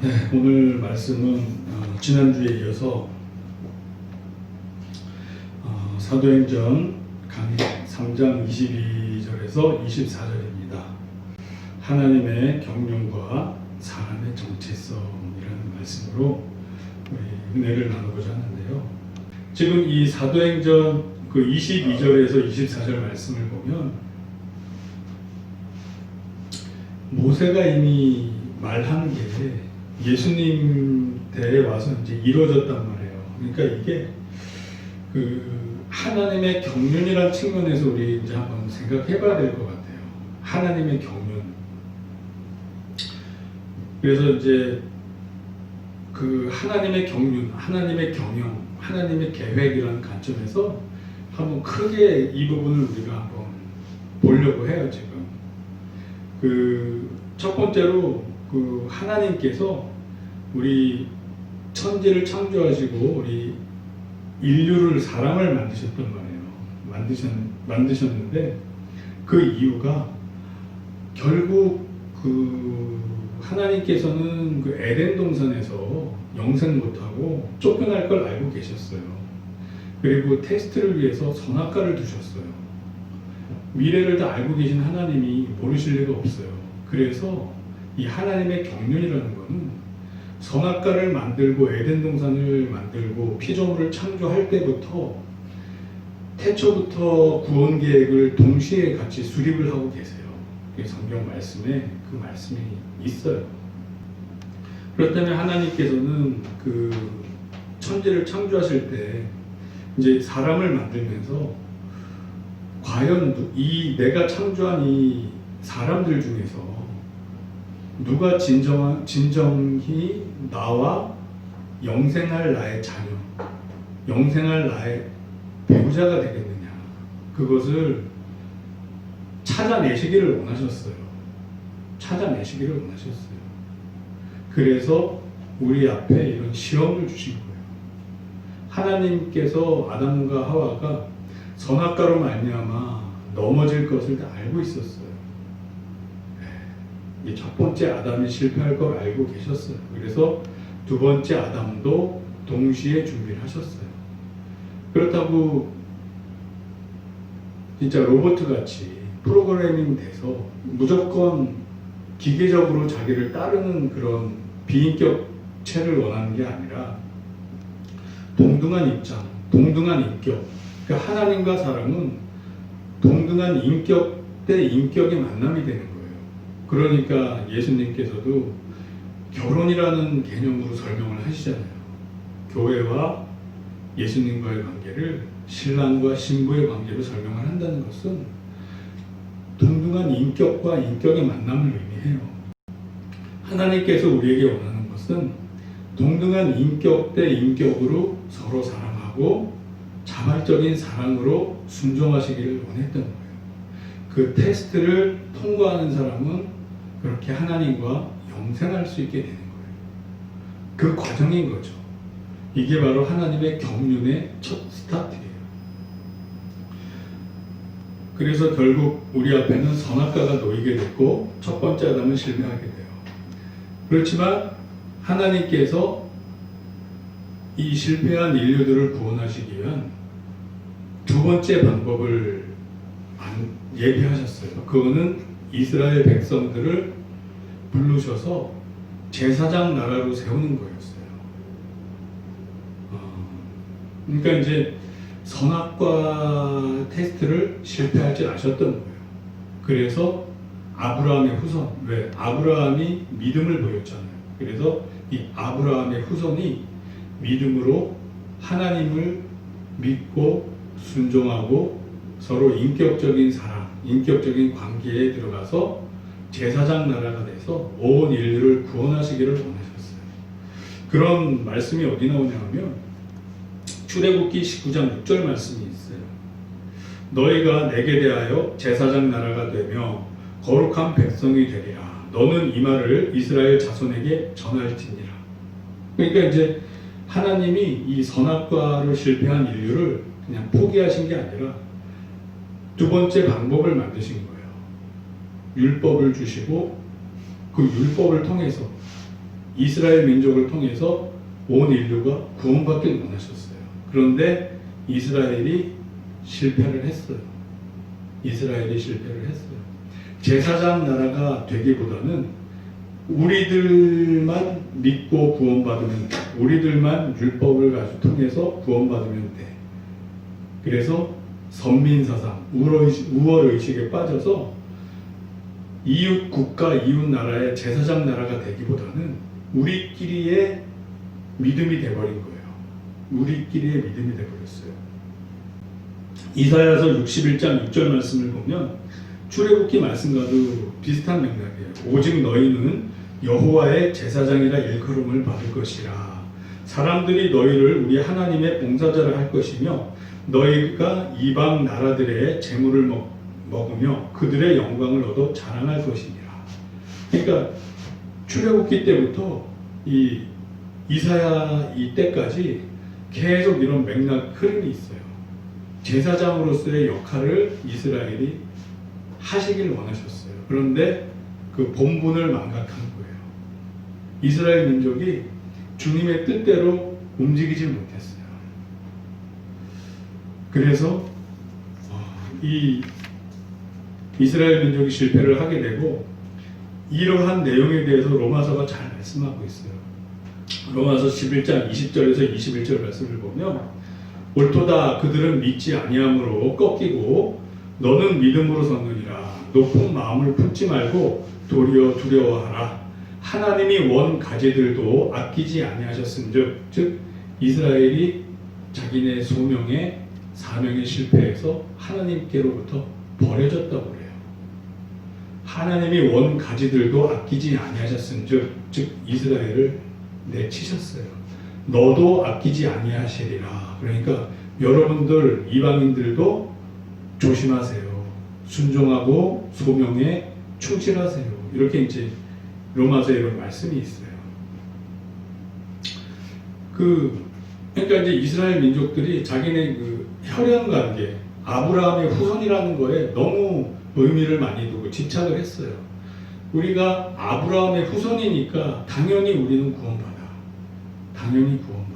네, 오늘 말씀은 지난주에 이어서 사도행전 강의 3장 22절에서 24절입니다. 하나님의 경륜과 사람의 정체성이라는 말씀으로 우리 은혜를 나누고자 하는데요. 지금 이 사도행전 그 22절에서 24절 말씀을 보면 모세가 이미 말한 게 예수님 때에 와서 이제 이루어졌단 말이에요. 그러니까 이게 그 하나님의 경륜이라는 측면에서 우리 이제 한번 생각해봐야 될 것 같아요. 하나님의 경륜. 그래서 이제 그 하나님의 경륜, 하나님의 경영, 하나님의 계획이라는 관점에서 한번 크게 이 부분을 우리가 한번 보려고 해요. 지금 그 첫 번째로 그 하나님께서 우리 천지를 창조하시고 우리 인류를 사람을 만드셨단 말이에요. 만드셨는데 그 이유가 결국 그 하나님께서는 그 에덴 동산에서 영생 못하고 쫓겨날 걸 알고 계셨어요. 그리고 테스트를 위해서 선악과를 두셨어요. 미래를 다 알고 계신 하나님이 모르실 리가 없어요. 그래서 이 하나님의 경륜이라는 것은 선악과를 만들고 에덴 동산을 만들고 피조물을 창조할 때부터 태초부터 구원 계획을 동시에 같이 수립을 하고 계세요. 성경 말씀에 그 말씀이 있어요. 그렇다면 하나님께서는 그 천지를 창조하실 때 이제 사람을 만들면서 과연 이 내가 창조한 이 사람들 중에서 누가 진정히 나와 영생할 나의 자녀, 영생할 나의 배우자가 되겠느냐, 그것을 찾아내시기를 원하셨어요. 찾아내시기를 원하셨어요. 그래서 우리 앞에 이런 시험을 주신 거예요. 하나님께서 아담과 하와가 선악과로 말미암아 넘어질 것을 다 알고 있었어요. 이 첫 번째 아담이 실패할 걸 알고 계셨어요. 그래서 두 번째 아담도 동시에 준비를 하셨어요. 그렇다고 진짜 로봇 같이 프로그래밍 돼서 무조건 기계적으로 자기를 따르는 그런 비인격체를 원하는 게 아니라 동등한 입장, 동등한 인격. 그러니까 하나님과 사람은 동등한 인격 대 인격의 만남이 되는 거예요. 그러니까 예수님께서도 결혼이라는 개념으로 설명을 하시잖아요. 교회와 예수님과의 관계를 신랑과 신부의 관계로 설명을 한다는 것은 동등한 인격과 인격의 만남을 의미해요. 하나님께서 우리에게 원하는 것은 동등한 인격 대 인격으로 서로 사랑하고 자발적인 사랑으로 순종하시기를 원했던 거예요. 그 테스트를 통과하는 사람은 그렇게 하나님과 영생할 수 있게 되는 거예요. 그 과정인 거죠. 이게 바로 하나님의 경륜의 첫 스타트예요. 그래서 결국 우리 앞에는 선악과가 놓이게 됐고 첫 번째 아담은 실패하게 돼요. 그렇지만 하나님께서 이 실패한 인류들을 구원하시기 위한 두 번째 방법을 예비하셨어요. 그거는 이스라엘 백성들을 부르셔서 제사장 나라로 세우는 거였어요. 그러니까 이제 선악과 테스트를 실패할 줄 아셨던 거예요. 그래서 아브라함의 후손, 왜? 아브라함이 믿음을 보였잖아요. 그래서 이 아브라함의 후손이 믿음으로 하나님을 믿고 순종하고 서로 인격적인 사랑, 인격적인 관계에 들어가서 제사장 나라가 돼서 온 인류를 구원하시기를 원하셨어요. 그런 말씀이 어디 나오냐면 출애굽기 19장 6절 말씀이 있어요. 너희가 내게 대하여 제사장 나라가 되며 거룩한 백성이 되리라. 너는 이 말을 이스라엘 자손에게 전할지니라. 그러니까 이제 하나님이 이 선악과로 실패한 인류를 그냥 포기하신 게 아니라 두 번째 방법을 만드신 거예요. 율법을 주시고 그 율법을 통해서 이스라엘 민족을 통해서 온 인류가 구원받길 원하셨어요. 그런데 이스라엘이 실패를 했어요. 이스라엘이 실패를 했어요. 제사장 나라가 되기보다는 우리들만 믿고 구원받으면 돼. 우리들만 율법을 가지고 통해서 구원받으면 돼. 그래서 선민사상, 우월의식에 빠져서 이웃 국가, 이웃 나라의 제사장 나라가 되기보다는 우리끼리의 믿음이 돼버린 거예요. 우리끼리의 믿음이 돼버렸어요. 이사야서 61장 6절 말씀을 보면 출애굽기 말씀과도 비슷한 맥락이에요. 오직 너희는 여호와의 제사장이라 일컬음을 받을 것이라. 사람들이 너희를 우리 하나님의 봉사자라 할 것이며 너희가 이방 나라들의 재물을 먹으며 그들의 영광을 얻어 자랑할 것이니라. 그러니까 출애굽기 때부터 이 이사야 이때까지 계속 이런 맥락 흐름이 있어요. 제사장으로서의 역할을 이스라엘이 하시길 원하셨어요. 그런데 그 본분을 망각한 거예요. 이스라엘 민족이 주님의 뜻대로 움직이지 못했어요. 그래서 이 이스라엘 민족이 실패를 하게 되고 이러한 내용에 대해서 로마서가 잘 말씀하고 있어요. 로마서 11장 20절에서 21절 말씀을 보면 옳도다 그들은 믿지 아니함으로 꺾이고 너는 믿음으로 섰느니라. 높은 마음을 품지 말고 도리어 두려워하라. 하나님이 원 가지들도 아끼지 아니하셨은즉 즉 이스라엘이 자기네 소명에 사명에 실패해서 하나님께로부터 버려졌다고 그래요. 하나님이 원 가지들도 아끼지 아니하셨은즉 즉 이스라엘을 내치셨어요. 너도 아끼지 아니하시리라. 그러니까 여러분들 이방인들도 조심하세요. 순종하고 소명에 충실하세요. 이렇게 이제 로마서에 이런 말씀이 있어요. 그러니까 이제 이스라엘 민족들이 자기네 그 혈연 관계, 아브라함의 후손이라는 거에 너무 의미를 많이 두고 집착을 했어요. 우리가 아브라함의 후손이니까 당연히 우리는 구원받아. 당연히 구원받아.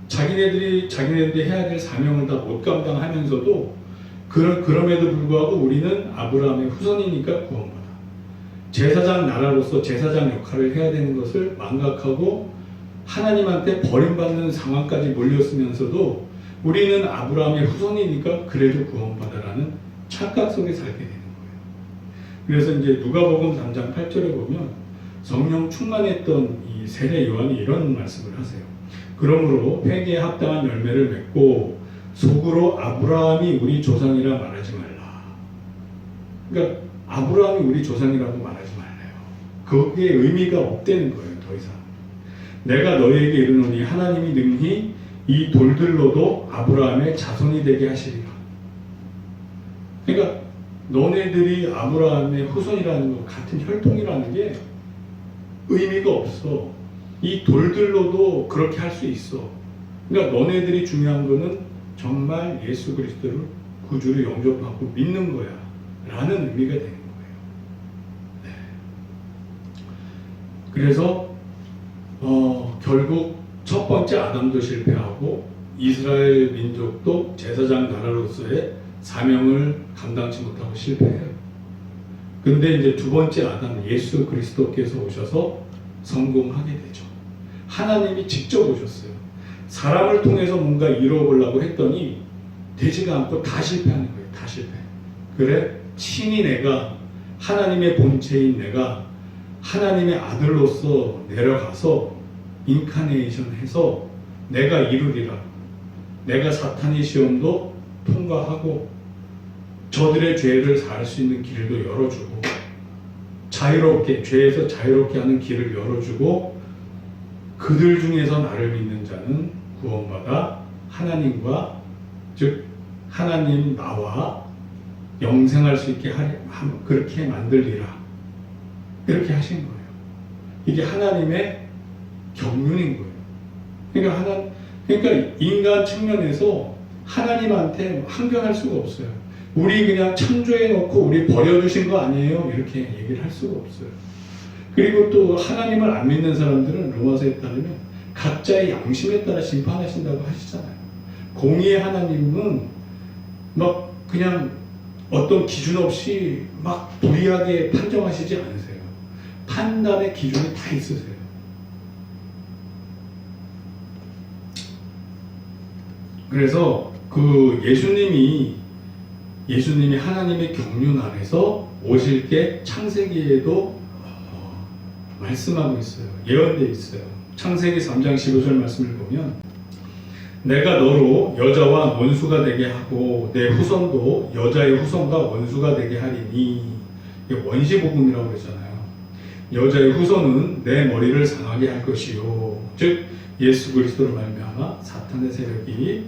자기네들이 해야 될 사명을 다 못 감당하면서도 그럼에도 불구하고 우리는 아브라함의 후손이니까 구원받아. 제사장 나라로서 제사장 역할을 해야 되는 것을 망각하고 하나님한테 버림받는 상황까지 몰렸으면서도 우리는 아브라함의 후손이니까 그래도 구원받아라는 착각 속에 살게 되는 거예요. 그래서 이제 누가복음 3장 8절에 보면 성령 충만했던 이 세례 요한이 이런 말씀을 하세요. 그러므로 회개에 합당한 열매를 맺고 속으로 아브라함이 우리 조상이라 말하지 말라. 그러니까 아브라함이 우리 조상이라고 말하지 말래요. 거기에 의미가 없다는 거예요. 더 이상. 내가 너희에게 이르노니 하나님이 능히 이 돌들로도 아브라함의 자손이 되게 하시리라. 그러니까 너네들이 아브라함의 후손이라는 거, 같은 혈통이라는 게 의미가 없어. 이 돌들로도 그렇게 할 수 있어. 그러니까 너네들이 중요한 거는 정말 예수 그리스도를 구주로 영접하고 믿는 거야 라는 의미가 되는 거예요. 네. 그래서 결국 첫 번째 아담도 실패하고 이스라엘 민족도 제사장 나라로서의 사명을 감당치 못하고 실패해요. 근데 이제 두 번째 아담 예수 그리스도께서 오셔서 성공하게 되죠. 하나님이 직접 오셨어요. 사람을 통해서 뭔가 이루어 보려고 했더니 되지가 않고 다 실패하는 거예요. 다 실패. 그래 친히 내가 하나님의 본체인 내가 하나님의 아들로서 내려가서 인카네이션 해서 내가 이루리라. 내가 사탄의 시험도 통과하고 저들의 죄를 사할 수 있는 길도 열어주고 자유롭게 죄에서 자유롭게 하는 길을 열어주고 그들 중에서 나를 믿는 자는 구원받아 하나님과 즉 하나님 나와 영생할 수 있게 그렇게 만들리라. 이렇게 하신 거예요. 이게 하나님의 경륜인 거예요. 그러니까 인간 측면에서 하나님한테 항변할 수가 없어요. 우리 그냥 창조해 놓고 우리 버려주신 거 아니에요? 이렇게 얘기를 할 수가 없어요. 그리고 또 하나님을 안 믿는 사람들은 로마서에 따르면 각자의 양심에 따라 심판하신다고 하시잖아요. 공의의 하나님은 막 그냥 어떤 기준 없이 막 불이하게 판정하시지 않으세요. 판단의 기준이 다 있으세요. 그래서 그 예수님이 하나님의 경륜 안에서 오실 게 창세기에도 말씀하고 있어요. 예언되어 있어요. 창세기 3장 15절 말씀을 보면 내가 너로 여자와 원수가 되게 하고 내 후손도 여자의 후손과 원수가 되게 하리니, 이게 원시복음이라고 그러잖아요. 여자의 후손은 내 머리를 상하게 할 것이요, 즉 예수 그리스도로 말미암아 사탄의 세력이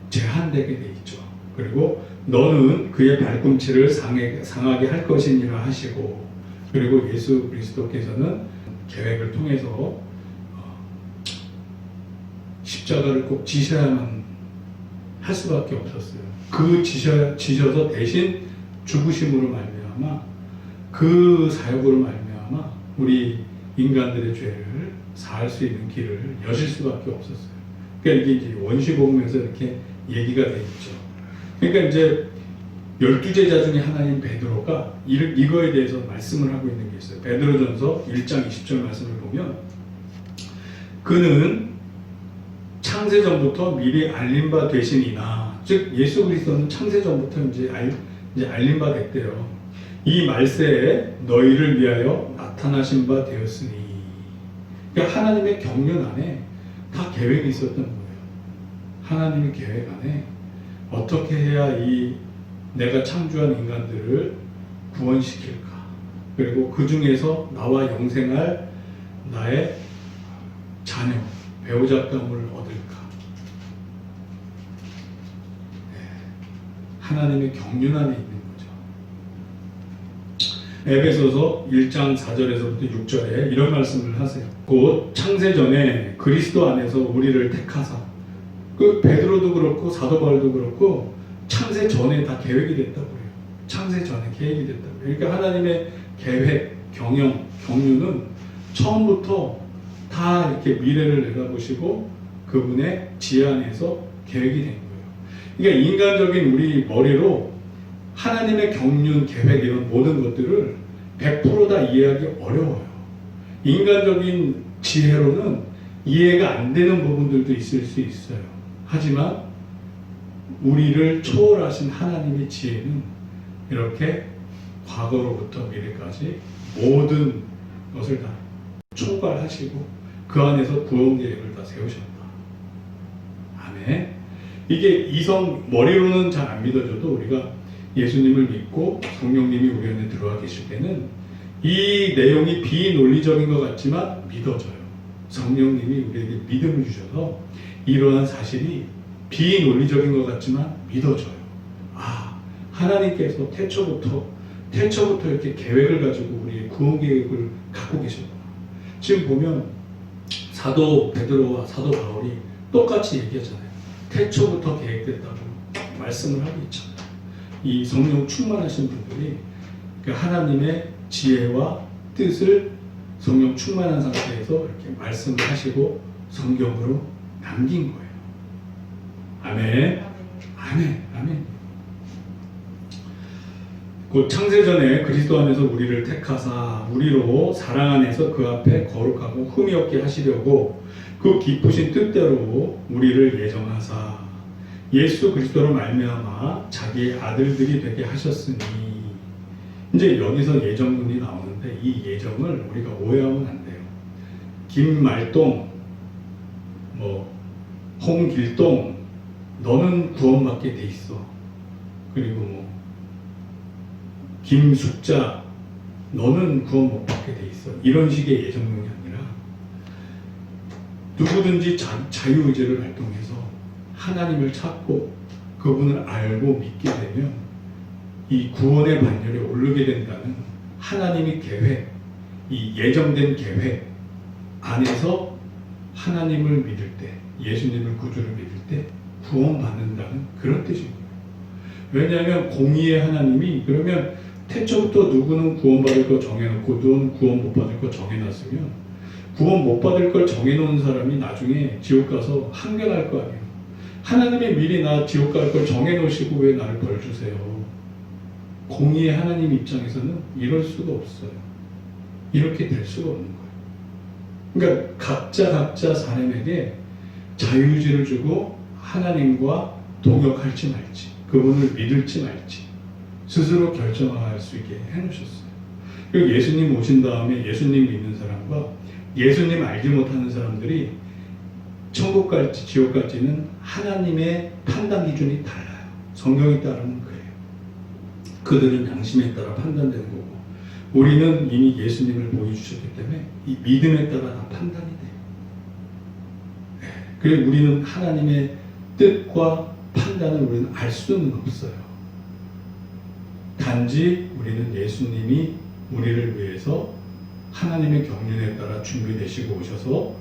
제한되게 돼 있죠. 그리고 너는 그의 발꿈치를 상하게 할 것이니라 하시고, 그리고 예수 그리스도께서는 계획을 통해서 십자가를 꼭 지셔야만 할 수밖에 없었어요. 그 지셔서 대신 죽으심으로 말미암아, 그 사역으로 말미암아 우리 인간들의 죄를 사할 수 있는 길을 여실 수밖에 없었어요. 그러니까 이게 이제 원시복음에서 이렇게 얘기가 돼 있죠. 그러니까 이제 12제자 중에 하나인 베드로가 이거에 대해서 말씀을 하고 있는 게 있어요. 베드로전서 1장 20절 말씀을 보면 그는 창세전부터 미리 알린 바 되시니나, 즉 예수 그리스도는 창세전부터 이제 알린 바 됐대요. 이 말세에 너희를 위하여 나타나신 바 되었으니, 그러니까 하나님의 경륜 안에 다 계획이 있었던 거예요. 하나님의 계획 안에 어떻게 해야 이 내가 창조한 인간들을 구원시킬까, 그리고 그 중에서 나와 영생할 나의 자녀, 배우자감을 얻을까. 하나님의 경륜 안에 있는 거죠. 에베소서 1장 4절에서부터 6절에 이런 말씀을 하세요. 곧 창세전에 그리스도 안에서 우리를 택하사, 그 베드로도 그렇고 사도 바울도 그렇고 창세 전에 다 계획이 됐다고 해요. 창세 전에 계획이 됐다고. 그러니까 하나님의 계획, 경륜은 처음부터 다 이렇게 미래를 내다보시고 그분의 지혜 안에서 계획이 된 거예요. 그러니까 인간적인 우리 머리로 하나님의 경륜, 계획 이런 모든 것들을 100% 다 이해하기 어려워요. 인간적인 지혜로는 이해가 안 되는 부분들도 있을 수 있어요. 하지만 우리를 초월하신 하나님의 지혜는 이렇게 과거로부터 미래까지 모든 것을 다 총괄하시고 그 안에서 구원 계획을 다 세우셨다. 아멘. 이게 이성 머리로는 잘 안 믿어져도 우리가 예수님을 믿고 성령님이 우리 안에 들어와 계실 때는 이 내용이 비논리적인 것 같지만 믿어져요. 성령님이 우리에게 믿음을 주셔서 이러한 사실이 비논리적인 것 같지만 믿어져요. 아, 하나님께서 태초부터 이렇게 계획을 가지고 우리의 구원 계획을 갖고 계셨구나. 지금 보면 사도 베드로와 사도 바울이 똑같이 얘기하잖아요. 태초부터 계획됐다고 말씀을 하고 있잖아요. 이 성령 충만하신 분들이 그 하나님의 지혜와 뜻을 성령 충만한 상태에서 이렇게 말씀을 하시고 성경으로 남긴 거예요. 아멘. 아멘. 아멘. 곧 창세전에 그리스도 안에서 우리를 택하사 우리로 사랑 안에서 그 앞에 거룩하고 흠이 없게 하시려고 그 기쁘신 뜻대로 우리를 예정하사 예수 그리스도로 말미암아 자기의 아들들이 되게 하셨으니, 이제 여기서 예정론이 나오는데 이 예정을 우리가 오해하면 안 돼요. 김말동, 홍길동 너는 구원받게 돼 있어. 그리고 김숙자 너는 구원 못 받게 돼 있어. 이런 식의 예정론이 아니라 누구든지 자유의지를 발동해서 하나님을 찾고 그분을 알고 믿게 되면 이 구원의 반열에 오르게 된다는 하나님의 계획, 이 예정된 계획 안에서 하나님을 믿을 때, 예수님을 구주를 믿을 때 구원받는다는 그런 뜻인 거예요. 왜냐하면 공의의 하나님이 그러면 태초부터 누구는 구원받을 거 정해놓고 누구는 구원 못 받을 거 정해놨으면 구원 못 받을 걸 정해놓은 사람이 나중에 지옥 가서 항변할 거 아니에요. 하나님이 미리 나 지옥 갈 걸 정해놓으시고 왜 나를 벌 주세요? 공의의 하나님 입장에서는 이럴 수가 없어요. 이렇게 될 수가 없는 거예요. 그러니까 각자 사람에게 자유의지를 주고 하나님과 동역할지 말지, 그분을 믿을지 말지 스스로 결정할 수 있게 해놓으셨어요. 그리고 예수님 오신 다음에 예수님 믿는 사람과 예수님 알지 못하는 사람들이 천국 갈지 지옥 갈지는 하나님의 판단 기준이 달라요. 성경에 따르면 그래요. 그들은 양심에 따라 판단되는 거고 우리는 이미 예수님을 보여주셨기 때문에 이 믿음에 따라 다 판단이 돼요. 그리고 우리는 하나님의 뜻과 판단을 우리는 알 수는 없어요. 단지 우리는 예수님이 우리를 위해서 하나님의 경륜에 따라 준비되시고 오셔서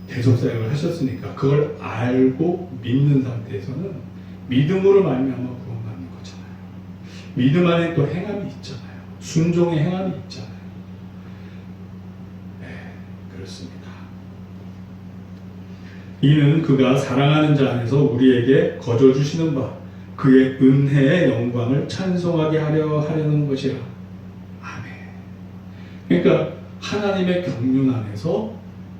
대속사역을 하셨으니까 그걸 알고 믿는 상태에서는 믿음으로 말미암아 구원받는 거잖아요. 믿음 안에 또 행함이 있잖아요. 순종의 행함이 있잖아요. 네, 그렇습니다. 이는 그가 사랑하는 자 안에서 우리에게 거저 주시는 바 그의 은혜의 영광을 찬송하게 하려는 것이라. 아멘. 그러니까 하나님의 경륜 안에서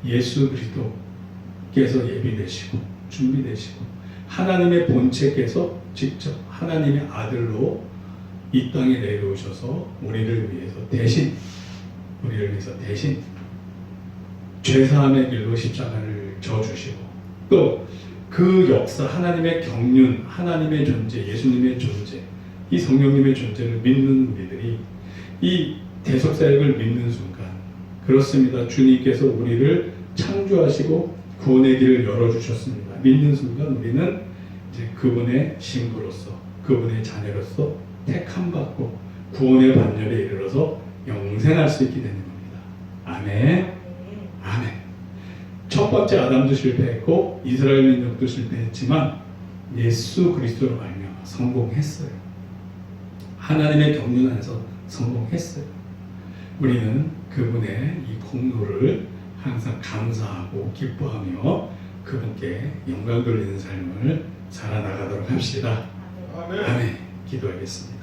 예수 그리스도께서 예비되시고 준비되시고 하나님의 본체께서 직접 하나님의 아들로 이 땅에 내려오셔서 우리를 위해서 대신 죄사함의 길로 십자가를 져주시고 또 그 역사 하나님의 경륜 하나님의 존재 예수님의 존재 이 성령님의 존재를 믿는 우리들이 이 대속사역을 믿는 순간 그렇습니다. 주님께서 우리를 창조하시고 구원의 길을 열어주셨습니다. 믿는 순간 우리는 이제 그분의 신부로서 그분의 자녀로서 택함받고 구원의 반열에 이르러서 영생할 수 있게 되는 겁니다. 아멘. 아멘. 첫 번째 아담도 실패했고 이스라엘 민족도 실패했지만 예수 그리스도로 말미암아 성공했어요. 하나님의 경륜 안에서 성공했어요. 우리는 그분의 이 공로를 항상 감사하고 기뻐하며 그분께 영광 돌리는 삶을 살아나가도록 합시다. 아멘. 기도하겠습니다.